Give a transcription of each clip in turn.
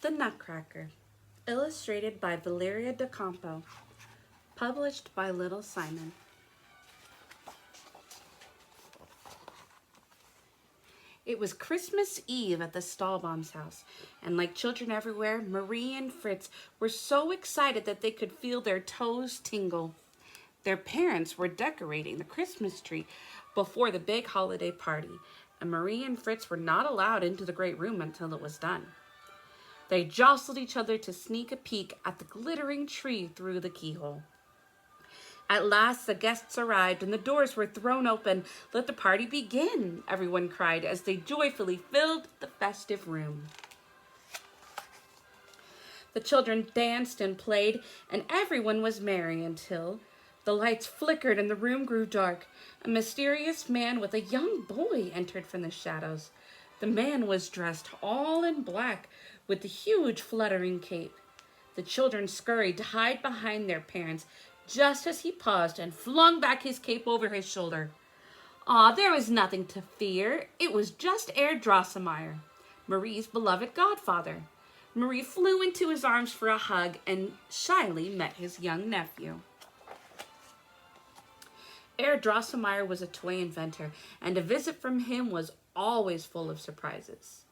The Nutcracker, illustrated by Valeria Docampo, published by Little Simon. It was Christmas Eve at the Stahlbaum's house, and like children everywhere, Marie and Fritz were so excited that they could feel their toes tingle. Their parents were decorating the Christmas tree before the big holiday party, and Marie and Fritz were not allowed into the great room until it was done. They jostled each other to sneak a peek at the glittering tree through the keyhole. At last the guests arrived and the doors were thrown open. "Let the party begin," everyone cried as they joyfully filled the festive room. The children danced and played, and everyone was merry until the lights flickered and the room grew dark. A mysterious man with a young boy entered from the shadows. The man was dressed all in black with a huge fluttering cape. The children scurried to hide behind their parents just as he paused and flung back his cape over his shoulder. There was nothing to fear. It was just Herr Drosselmeyer, Marie's beloved godfather. Marie flew into his arms for a hug and shyly met his young nephew. Herr Drosselmeyer was a toy inventor, and a visit from him was always full of surprises.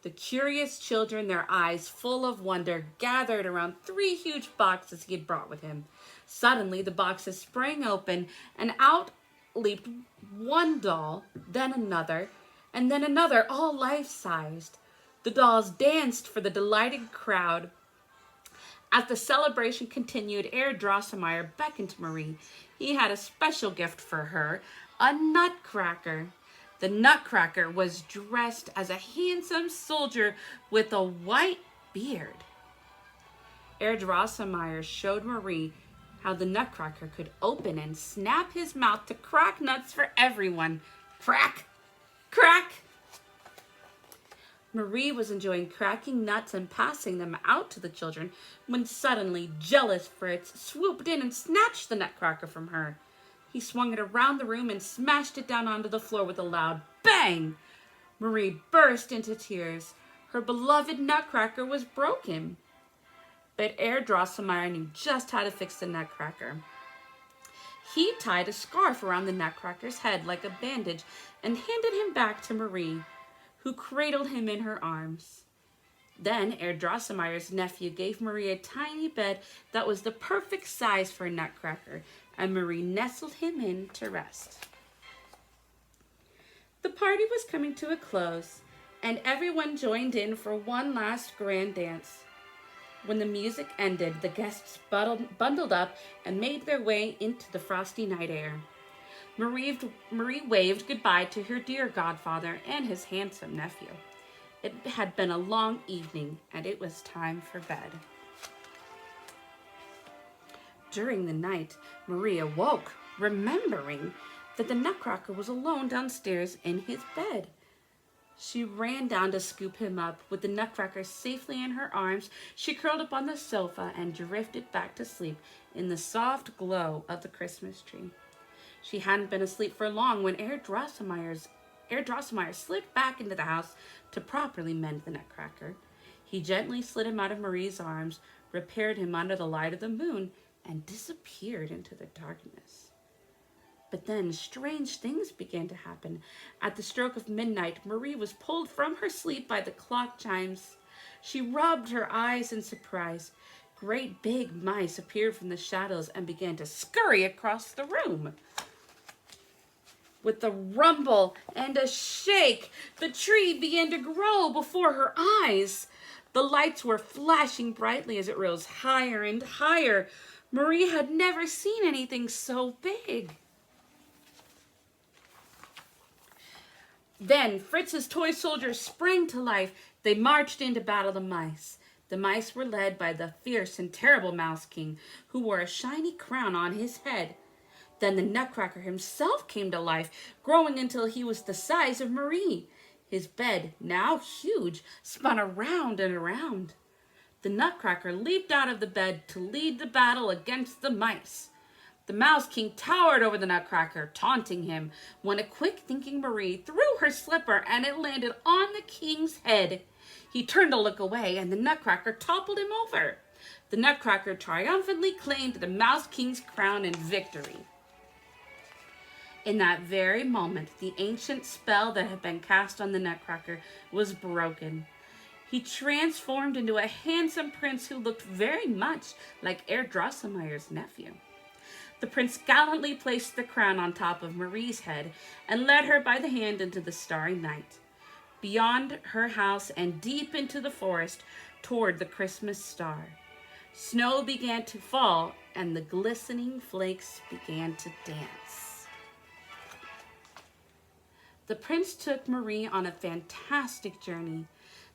The curious children, their eyes full of wonder, gathered around 3 huge boxes he had brought with him. Suddenly, the boxes sprang open, and out leaped one doll, then another, and then another, all life-sized. The dolls danced for the delighted crowd. As the celebration continued, Herr Drosselmeyer beckoned to Marie. He had a special gift for her, a nutcracker. The Nutcracker was dressed as a handsome soldier with a white beard. Herr Drosselmeyer showed Marie how the Nutcracker could open and snap his mouth to crack nuts for everyone. Crack! Crack! Marie was enjoying cracking nuts and passing them out to the children when suddenly jealous Fritz swooped in and snatched the Nutcracker from her. He swung it around the room and smashed it down onto the floor with a loud bang. Marie burst into tears. Her beloved Nutcracker was broken. But Herr Drosselmeyer knew just how to fix the Nutcracker. He tied a scarf around the Nutcracker's head like a bandage and handed him back to Marie, who cradled him in her arms. Then Herr Drosselmeyer's nephew gave Marie a tiny bed that was the perfect size for a Nutcracker, and Marie nestled him in to rest. The party was coming to a close, and everyone joined in for one last grand dance. When the music ended, the guests bundled up and made their way into the frosty night air. Marie waved goodbye to her dear godfather and his handsome nephew. It had been a long evening, and it was time for bed. During the night, Marie awoke, remembering that the Nutcracker was alone downstairs in his bed. She ran down to scoop him up. With the Nutcracker safely in her arms, she curled up on the sofa and drifted back to sleep in the soft glow of the Christmas tree. She hadn't been asleep for long when Herr Drosselmeyer slid back into the house to properly mend the Nutcracker. He gently slid him out of Marie's arms, repaired him under the light of the moon, and disappeared into the darkness. But then strange things began to happen. At the stroke of midnight, Marie was pulled from her sleep by the clock chimes. She rubbed her eyes in surprise. Great big mice appeared from the shadows and began to scurry across the room. With a rumble and a shake, the tree began to grow before her eyes. The lights were flashing brightly as it rose higher and higher. Marie had never seen anything so big. Then Fritz's toy soldiers sprang to life. They marched in to battle the mice. The mice were led by the fierce and terrible Mouse King, who wore a shiny crown on his head. Then the Nutcracker himself came to life, growing until he was the size of Marie. His bed, now huge, spun around and around. The Nutcracker leaped out of the bed to lead the battle against the mice. The Mouse King towered over the Nutcracker, taunting him, when a quick-thinking Marie threw her slipper and it landed on the king's head. He turned to look away, and the Nutcracker toppled him over. The Nutcracker triumphantly claimed the Mouse King's crown in victory. In that very moment, the ancient spell that had been cast on the Nutcracker was broken. He transformed into a handsome prince who looked very much like Herr Drosselmeyer's nephew. The prince gallantly placed the crown on top of Marie's head and led her by the hand into the starry night, beyond her house and deep into the forest toward the Christmas star. Snow began to fall, and the glistening flakes began to dance. The prince took Marie on a fantastic journey.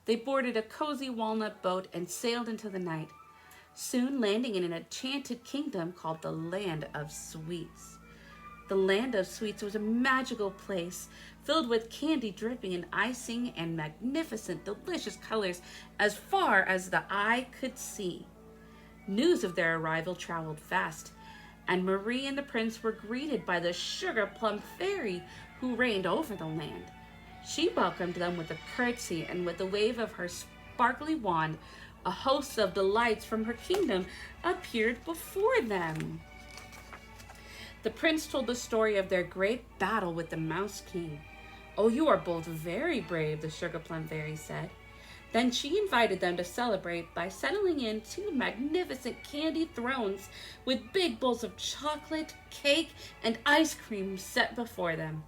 They boarded a cozy walnut boat and sailed into the night, soon landing in an enchanted kingdom called the Land of Sweets. The Land of Sweets was a magical place filled with candy dripping in icing and magnificent, delicious colors as far as the eye could see. News of their arrival traveled fast, and Marie and the prince were greeted by the sugar plum fairy who reigned over the land. She welcomed them with a curtsy, and with a wave of her sparkly wand, a host of delights from her kingdom appeared before them. The prince told the story of their great battle with the Mouse King. "Oh, you are both very brave," the sugar plum fairy said. Then she invited them to celebrate by settling in two magnificent candy thrones with big bowls of chocolate, cake, and ice cream set before them.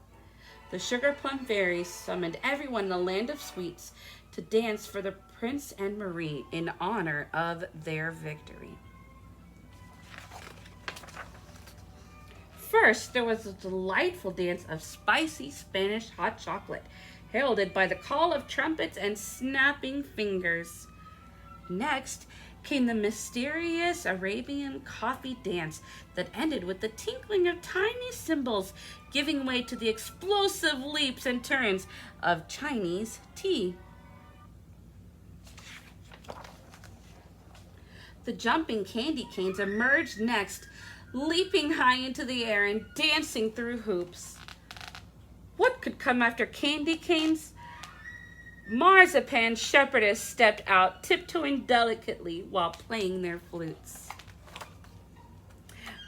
The sugar plum fairy summoned everyone in the Land of Sweets to dance for the prince and Marie in honor of their victory. First, there was a delightful dance of spicy Spanish hot chocolate, heralded by the call of trumpets and snapping fingers. Next came the mysterious Arabian coffee dance that ended with the tinkling of tiny cymbals, giving way to the explosive leaps and turns of Chinese tea. The jumping candy canes emerged next, leaping high into the air and dancing through hoops. What could come after candy canes? Marzipan shepherdess stepped out, tiptoeing delicately while playing their flutes.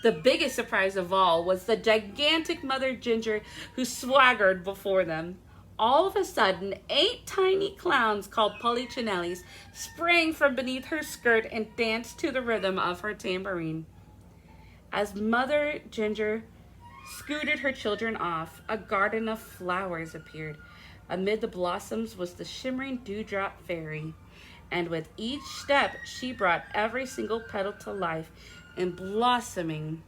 The biggest surprise of all was the gigantic Mother Ginger who swaggered before them. All of a sudden, 8 tiny clowns called Polichinellis sprang from beneath her skirt and danced to the rhythm of her tambourine. As Mother Ginger scooted her children off, a garden of flowers appeared. Amid the blossoms was the shimmering dewdrop fairy, and with each step she brought every single petal to life in blossoming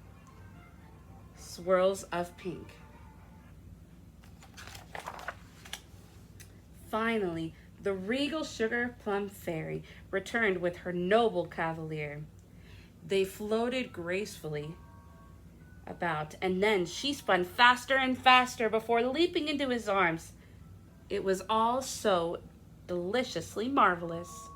swirls of pink. Finally, the regal sugar plum fairy returned with her noble cavalier. They floated gracefully about, and then she spun faster and faster before leaping into his arms. It was all so deliciously marvelous.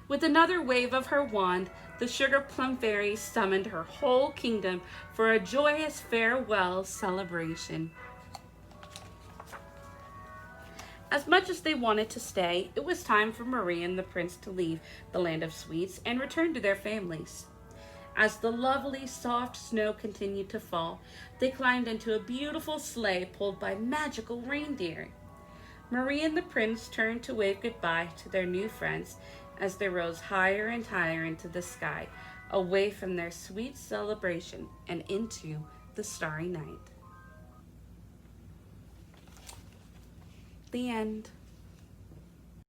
With another wave of her wand, the sugar plum fairy summoned her whole kingdom for a joyous farewell celebration. As much as they wanted to stay, it was time for Marie and the prince to leave the Land of Sweets and return to their families. As the lovely, soft snow continued to fall, they climbed into a beautiful sleigh pulled by magical reindeer. Marie and the prince turned to wave goodbye to their new friends as they rose higher and higher into the sky, away from their sweet celebration and into the starry night. The end.